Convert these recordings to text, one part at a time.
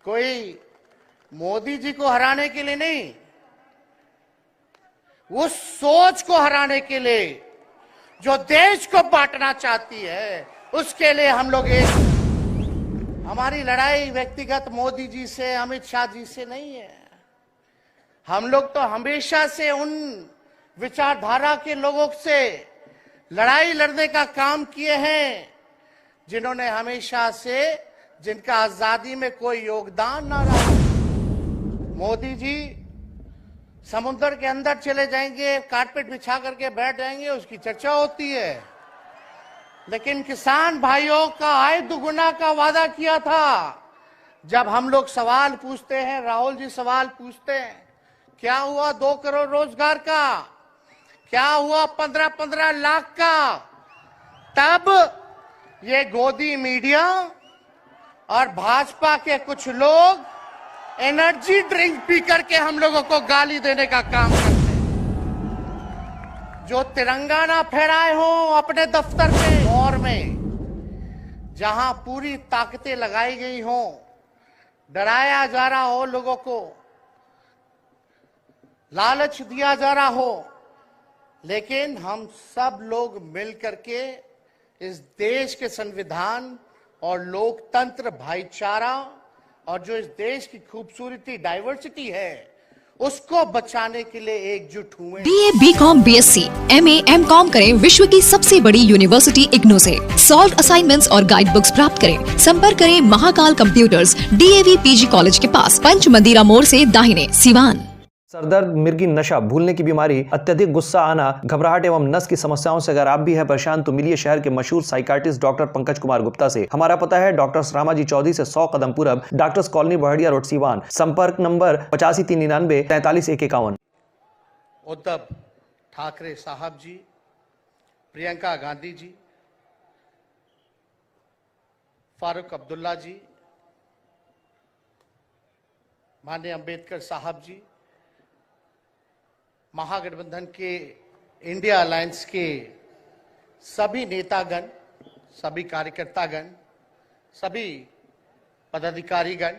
कोई मोदी जी को हराने के लिए नहीं, उस सोच को हराने के लिए जो देश को बांटना चाहती है, उसके लिए हम लोग हमारी लड़ाई व्यक्तिगत मोदी जी से, अमित शाह जी से नहीं है। हम लोग तो हमेशा से उन विचारधारा के लोगों से लड़ाई लड़ने का काम किए हैं जिन्होंने हमेशा से, जिनका आजादी में कोई योगदान ना रहा। मोदी जी समुद्र के अंदर चले जाएंगे, कारपेट बिछा करके बैठ जाएंगे, उसकी चर्चा होती है, लेकिन किसान भाइयों का आय दुगुना का वादा किया था। जब हम लोग सवाल पूछते हैं, राहुल जी सवाल पूछते हैं, क्या हुआ 2 करोड़ रोजगार का, क्या हुआ 15-15 लाख का, तब ये गोदी मीडिया और भाजपा के कुछ लोग एनर्जी ड्रिंक पी करके हम लोगों को गाली देने का काम करते हैं। जो तिरंगा ना फहराए हो अपने दफ्तर के दौर में, जहां पूरी ताकतें लगाई गई हो, डराया जा रहा हो, लोगों को लालच दिया जा रहा हो, लेकिन हम सब लोग मिल करके इस देश के संविधान और लोकतंत्र, भाईचारा और जो इस देश की खूबसूरती, डाइवर्सिटी है, उसको बचाने के लिए एकजुट हुए। BA, BCom, BSc, MA, MCom करें विश्व की सबसे बड़ी यूनिवर्सिटी इग्नू से। सॉल्व असाइनमेंट्स और गाइड बुक्स प्राप्त करें। संपर्क करें Mahakal computers, DAV PG college के पास, पंच मंदिरा मोड़ से दाहिने, सिवान। सरदर्द, मिर्गी, नशा, भूलने की बीमारी, अत्यधिक गुस्सा आना, घबराहट एवं नस की समस्याओं से अगर आप भी हैं परेशान तो मिलिए शहर के मशहूर साइकाट्रिस्ट डॉक्टर पंकज कुमार गुप्ता से। हमारा पता है डॉक्टर रामाजी चौधरी से 100 कदम पूरब, doctors colony Bahadiya road, Siwan. संपर्क नंबर 85 399 43 151। उद्धव ठाकरे साहब जी, प्रियंका गांधी जी, फारूक अब्दुल्ला जी, माननीय अंबेडकर साहब जी, महागठबंधन के इंडिया अलायंस के सभी नेतागण, सभी कार्यकर्तागण, सभी पदाधिकारीगण,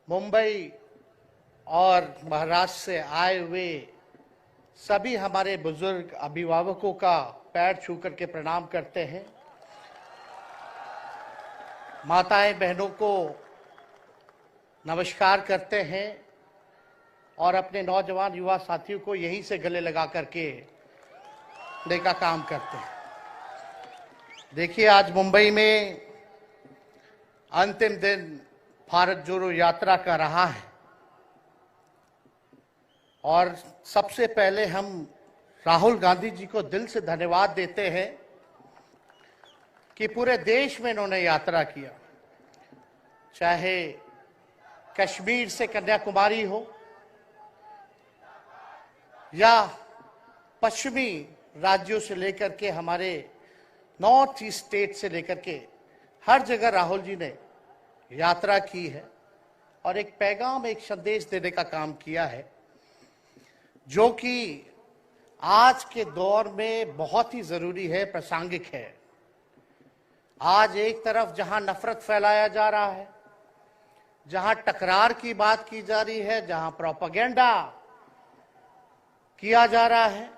मुंबई और महाराष्ट्र से आए हुए सभी हमारे बुजुर्ग अभिभावकों का पैर छू करके प्रणाम करते हैं। माताएं बहनों को नमस्कार करते हैं और अपने नौजवान युवा साथियों को यहीं से गले लगा करके देखा काम करते हैं। देखिए, आज मुंबई में अंतिम दिन भारत जोड़ो यात्रा का रहा है और सबसे पहले हम राहुल गांधी जी को दिल से धन्यवाद देते हैं कि पूरे देश में इन्होंने यात्रा किया, चाहे कश्मीर से कन्याकुमारी हो या पश्चिमी राज्यों से लेकर के हमारे नॉर्थ ईस्ट स्टेट से लेकर के हर जगह राहुल जी ने यात्रा की है और एक पैगाम, एक संदेश देने का काम किया है, जो कि आज के दौर में बहुत ही जरूरी है, प्रासंगिक है। आज एक तरफ जहां नफरत फैलाया जा रहा है, जहां टकरार की बात की जा रही है, जहां प्रोपेगेंडा किया जा रहा है,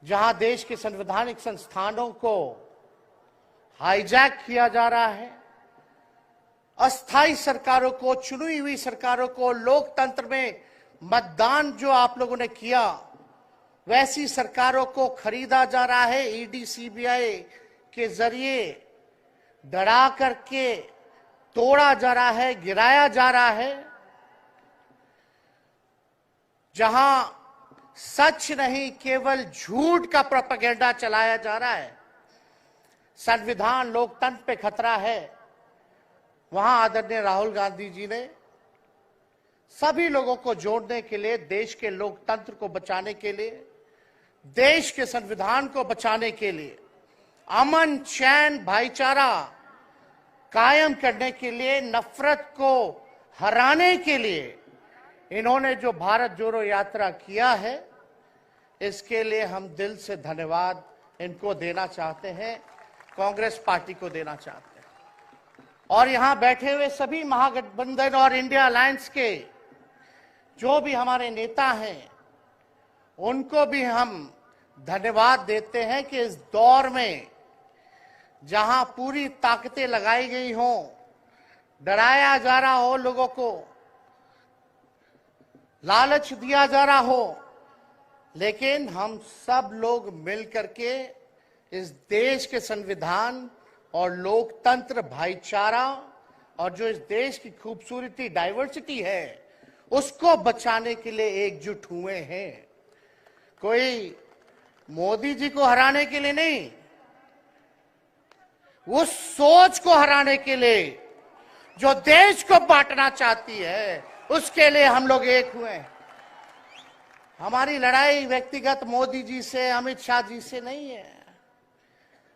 जहां देश के संवैधानिक संस्थानों को हाईजैक किया जा रहा है, अस्थायी सरकारों को, चुनी हुई सरकारों को, लोकतंत्र में मतदान जो आप लोगों ने किया, वैसी सरकारों को खरीदा जा रहा है, ईडी सीबीआई के जरिए डरा करके तोड़ा जा रहा है, गिराया जा रहा है, जहां सच नहीं केवल झूठ का प्रोपेगेंडा चलाया जा रहा है, संविधान लोकतंत्र पे खतरा है, वहां आदरणीय राहुल गांधी जी ने सभी लोगों को जोड़ने के लिए, देश के लोकतंत्र को बचाने के लिए, देश के संविधान को बचाने के लिए, अमन, चैन, भाईचारा कायम करने के लिए, नफरत को हराने के लिए इन्होंने जो भारत जोड़ो यात्रा किया है, इसके लिए हम दिल से धन्यवाद इनको देना चाहते हैं, कांग्रेस पार्टी को देना चाहते हैं। और यहां बैठे हुए सभी महागठबंधन और इंडिया अलायंस के जो भी हमारे नेता हैं, उनको भी हम धन्यवाद देते हैं कि इस दौर में जहां पूरी ताकतें लगाई गई हों, डराया जा रहा हो, लोगों को लालच दिया जा रहा हो, लेकिन हम सब लोग मिलकर के इस देश के संविधान और लोकतंत्र, भाईचारा और जो इस देश की खूबसूरती, डाइवर्सिटी है, उसको बचाने के लिए एकजुट हुए हैं। कोई मोदी जी को हराने के लिए नहीं, उस सोच को हराने के लिए जो देश को बांटना चाहती है, उसके लिए हम लोग एक हुए हैं। हमारी लड़ाई व्यक्तिगत मोदी जी से, अमित शाह जी से नहीं है।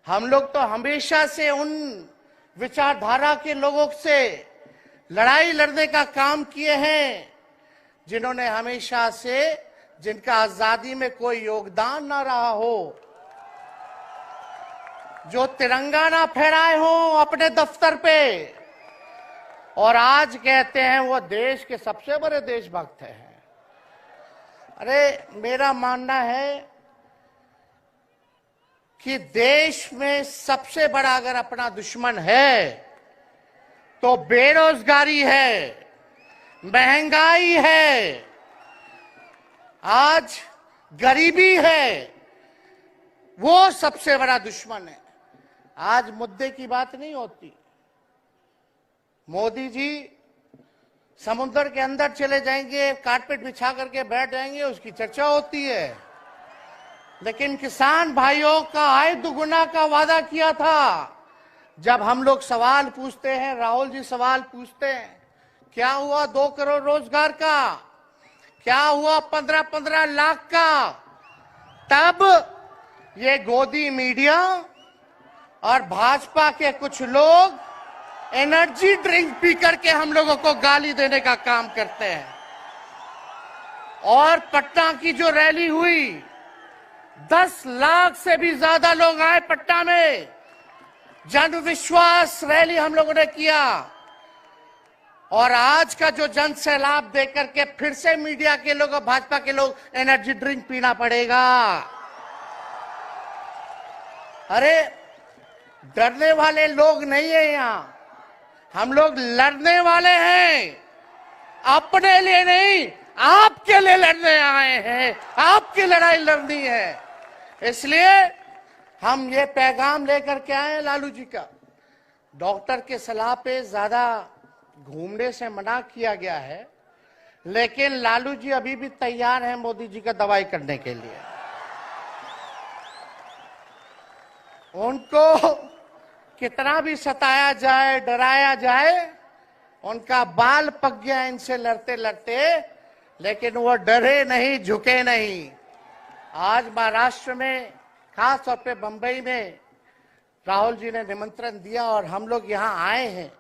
हम लोग तो हमेशा से उन विचारधारा के लोगों से लड़ाई लड़ने का काम किए हैं जिन्होंने हमेशा से, जिनका आजादी में कोई योगदान ना रहा हो, जो तिरंगा ना फहराए हो अपने दफ्तर पे, और आज कहते हैं वो देश के सबसे बड़े देशभक्त हैं। अरे मेरा मानना है कि देश में सबसे बड़ा अगर अपना दुश्मन है तो बेरोजगारी है, महंगाई है, आज गरीबी है, वो सबसे बड़ा दुश्मन है। आज मुद्दे की बात नहीं होती। मोदी जी समुद्र के अंदर चले जाएंगे, कारपेट बिछा करके बैठ जाएंगे, उसकी चर्चा होती है। लेकिन किसान भाइयों का आय दुगुना का वादा किया था। जब हम लोग सवाल पूछते हैं, राहुल जी सवाल पूछते हैं, क्या हुआ 2 करोड़ रोजगार का, क्या हुआ 15-15 लाख का, तब ये गोदी मीडिया और भाजपा के कुछ लोग एनर्जी ड्रिंक पी करके हम लोगों को गाली देने का काम करते हैं। और पटना की जो रैली हुई, 10 लाख से भी ज्यादा लोग आए पटना में, जन विश्वास रैली हम लोगों ने किया। और आज का जो जन सैलाब देकर के फिर से मीडिया के लोग और भाजपा के लोग एनर्जी ड्रिंक पीना पड़ेगा। अरे डरने वाले लोग नहीं है यहां, हम लोग लड़ने वाले हैं। अपने लिए नहीं, आपके लिए लड़ने आए हैं, आपकी लड़ाई लड़नी है। इसलिए हम ये पैगाम लेकर के आए हैं लालू जी का। डॉक्टर के सलाह पे ज्यादा घूमने से मना किया गया है, लेकिन लालू जी अभी भी तैयार हैं मोदी जी का दवाई करने के लिए। उनको कितना भी सताया जाए, डराया जाए, उनका बाल पक गया इनसे लड़ते लड़ते, लेकिन वो डरे नहीं, झुके नहीं। आज महाराष्ट्र में, खास तौर पे बंबई में राहुल जी ने निमंत्रण दिया और हम लोग यहाँ आए हैं।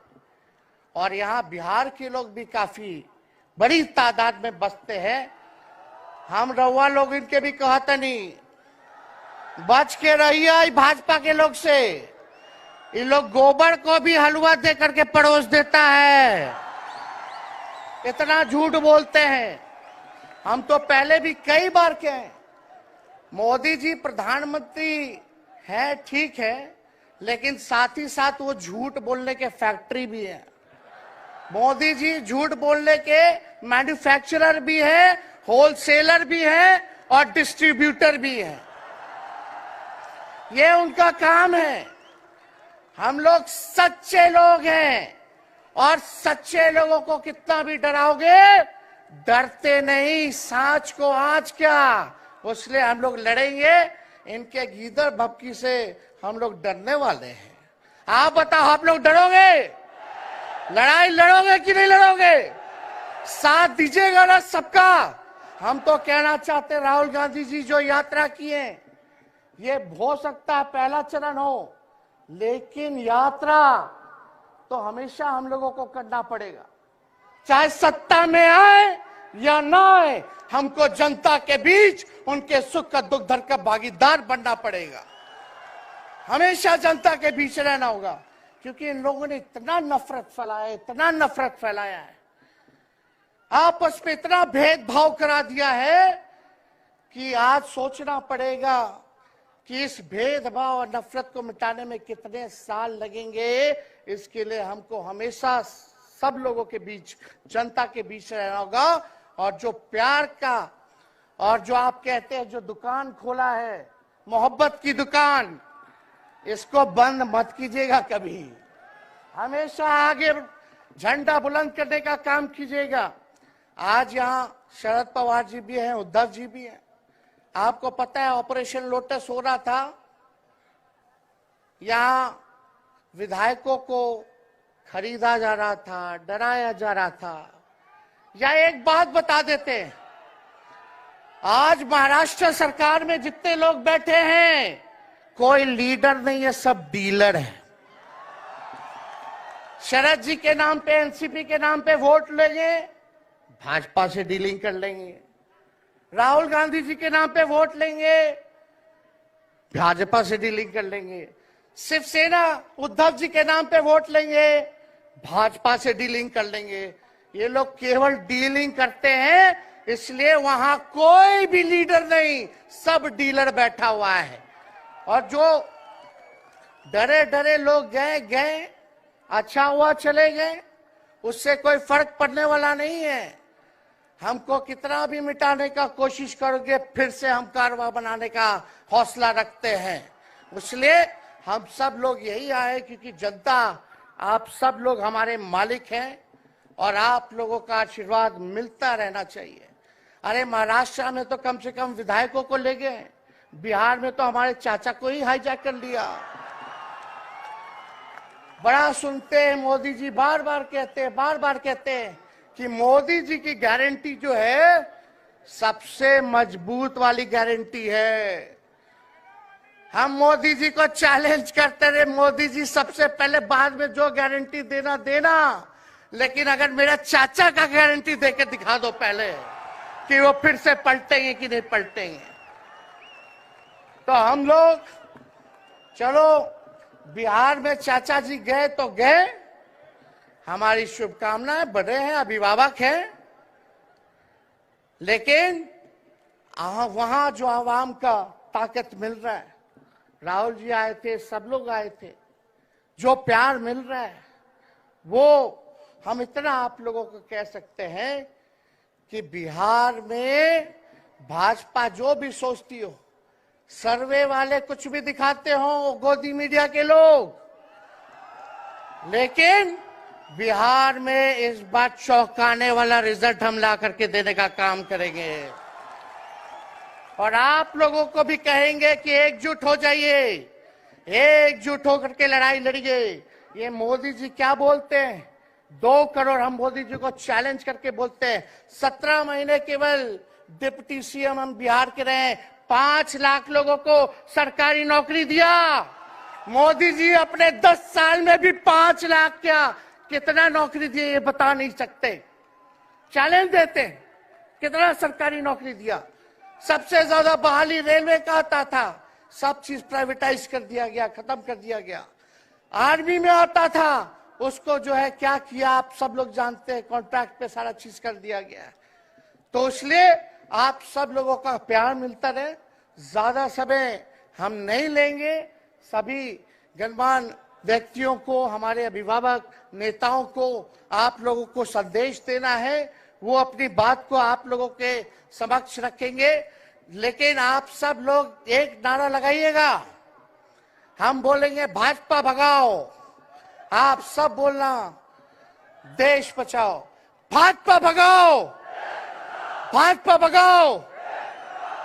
और यहाँ बिहार के लोग भी काफी बड़ी तादाद में बसते हैं। हम रउआ लोग इनके भी कहते नहीं, बच के रहिए भाजपा के लोग से। ये लोग गोबर को भी हलवा दे करके परोस देता है, इतना झूठ बोलते हैं। हम तो पहले भी कई बार कहे, मोदी जी प्रधानमंत्री है, ठीक है, लेकिन साथ ही साथ वो झूठ बोलने के फैक्ट्री भी है। मोदी जी झूठ बोलने के मैन्युफैक्चरर भी है, होलसेलर भी है और डिस्ट्रीब्यूटर भी है। ये उनका काम है। हम लोग सच्चे लोग हैं और सच्चे लोगों को कितना भी डराओगे, डरते नहीं। सांच को आज क्या, इसलिए हम लोग लड़ेंगे। इनके गीदड़ भपकी से हम लोग डरने वाले हैं। आप बताओ, आप लोग डरोगे? लड़ाई लड़ोगे कि नहीं लड़ोगे? साथ दीजिएगा ना सबका? हम तो कहना चाहते, राहुल गांधी जी जो यात्रा किए, ये हो सकता है पहला चरण हो, लेकिन यात्रा तो हमेशा हम लोगों को करना पड़ेगा। चाहे सत्ता में आए या ना आए, हमको जनता के बीच उनके सुख का दुख दर्द का भागीदार बनना पड़ेगा। हमेशा जनता के बीच रहना होगा। क्योंकि इन लोगों ने इतना नफरत फैलाया है, आपस में इतना भेदभाव करा दिया है कि आज सोचना पड़ेगा कि इस भेदभाव और नफरत को मिटाने में कितने साल लगेंगे। इसके लिए हमको हमेशा सब लोगों के बीच, जनता के बीच रहना होगा। और जो प्यार का, और जो आप कहते हैं जो दुकान खोला है, मोहब्बत की दुकान, इसको बंद मत कीजिएगा कभी। हमेशा आगे झंडा बुलंद करने का काम कीजिएगा। आज यहाँ शरद पवार जी भी हैं, उद्धव जी भी हैं। आपको पता है ऑपरेशन लोटस हो रहा था, यहाँ विधायकों को खरीदा जा रहा था, डराया जा रहा था। या एक बात बता देते हैं, आज महाराष्ट्र सरकार में जितने लोग बैठे हैं, कोई लीडर नहीं है, सब डीलर है। शरद जी के नाम पे, एनसीपी के नाम पे वोट लेंगे, भाजपा से डीलिंग कर लेंगे। राहुल गांधी जी के नाम पे वोट लेंगे, भाजपा से डीलिंग कर लेंगे। शिवसेना उद्धव जी के नाम पे वोट लेंगे, भाजपा से डीलिंग कर लेंगे। ये लोग केवल डीलिंग करते हैं, इसलिए वहां कोई भी लीडर नहीं, सब डीलर बैठा हुआ है। और जो डरे डरे लोग गए, अच्छा हुआ चले गए, उससे कोई फर्क पड़ने वाला नहीं है। हमको कितना भी मिटाने का कोशिश करोगे, फिर से हम कारवा बनाने का हौसला रखते हैं। इसलिए हम सब लोग यही आए क्योंकि जनता, आप सब लोग हमारे मालिक हैं और आप लोगों का आशीर्वाद मिलता रहना चाहिए। अरे महाराष्ट्र में तो कम से कम विधायकों को ले गए, बिहार में तो हमारे चाचा को ही हाईजैक कर लिया। बड़ा सुनते हैं, मोदी जी बार बार कहते हैं कि मोदी जी की गारंटी जो है सबसे मजबूत वाली गारंटी है। हम मोदी जी को चैलेंज करते रहे, मोदी जी सबसे पहले, बाद में जो गारंटी देना, लेकिन अगर मेरा चाचा का गारंटी देके दिखा दो पहले कि वो फिर से पलटेंगे कि नहीं पलटेंगे। तो हम लोग, चलो बिहार में चाचा जी गए तो गए, हमारी शुभकामनाएं, बड़े हैं, अभिभावक हैं, लेकिन वहां जो आवाम का ताकत मिल रहा है, राहुल जी आए थे, सब लोग आए थे, जो प्यार मिल रहा है, वो हम इतना आप लोगों को कह सकते हैं कि बिहार में भाजपा जो भी सोचती हो, सर्वे वाले कुछ भी दिखाते हो, गोदी मीडिया के लोग, लेकिन बिहार में इस बार चौंकाने वाला रिजल्ट हम ला करके देने का काम करेंगे। और आप लोगों को भी कहेंगे कि एकजुट हो जाइए, एकजुट होकर के लड़ाई लड़िए। ये मोदी जी क्या बोलते हैं, 2 करोड़, हम मोदी जी को चैलेंज करके बोलते हैं, 17 महीने केवल डिप्टी सीएम हम बिहार के रहे, 5 लाख लोगों को सरकारी नौकरी दिया। मोदी जी अपने 10 साल में भी 5 लाख क्या, कितना नौकरी दिए ये बता नहीं सकते। चैलेंज देते हैं, कितना सरकारी नौकरी दिया। सबसे ज्यादा बहाली रेलवे का आता था, सब चीज प्राइवेटाइज कर दिया गया, खत्म कर दिया गया। आर्मी में आता था, उसको जो है क्या किया आप सब लोग जानते हैं, कॉन्ट्रैक्ट पे सारा चीज कर दिया गया। तो इसलिए आप सब लोगों का प्यार मिलता रहे। ज्यादा समय हम नहीं लेंगे, सभी गणमान्य व्यक्तियों को, हमारे अभिभावक नेताओं को आप लोगों को संदेश देना है, वो अपनी बात को आप लोगों के समक्ष रखेंगे। लेकिन आप सब लोग एक नारा लगाइएगा, हम बोलेंगे भाजपा भगाओ, आप सब बोलना देश बचाओ, भाजपा भगाओ, भाजपा भगाओ।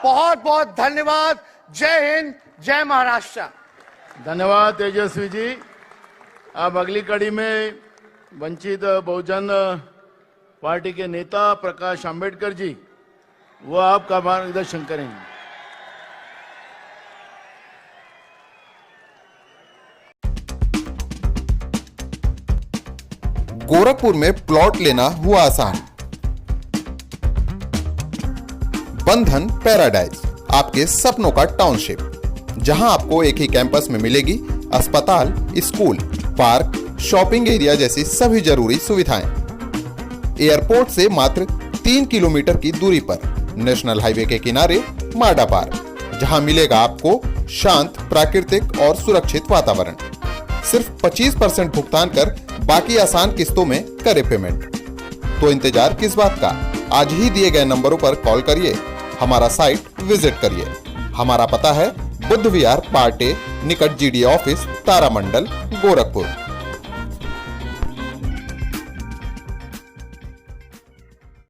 बहुत बहुत धन्यवाद। जय हिंद, जय महाराष्ट्र। धन्यवाद तेजस्वी जी। अब अगली कड़ी में वंचित बहुजन पार्टी के नेता प्रकाश आंबेडकर जी, वो आपका मार्गदर्शन करेंगे। गोरखपुर में प्लॉट लेना हुआ आसान। बंधन पैराडाइज, आपके सपनों का टाउनशिप, जहां आपको एक ही कैंपस में मिलेगी अस्पताल, स्कूल, पार्क, शॉपिंग एरिया जैसी सभी जरूरी सुविधाएं। एयरपोर्ट से मात्र 3 किलोमीटर की दूरी पर नेशनल हाईवे के किनारे माडा पार्क, जहां मिलेगा आपको शांत, प्राकृतिक और सुरक्षित वातावरण। सिर्फ 25% भुगतान कर बाकी आसान किस्तों में करे पेमेंट। तो इंतजार किस बात का, आज ही दिए गए नंबरों पर कॉल करिए, हमारा साइट विजिट करिए। हमारा पता है बुद्ध विहार पार्टे निकट GDA ऑफिस, तारामंडल, गोरखपुर।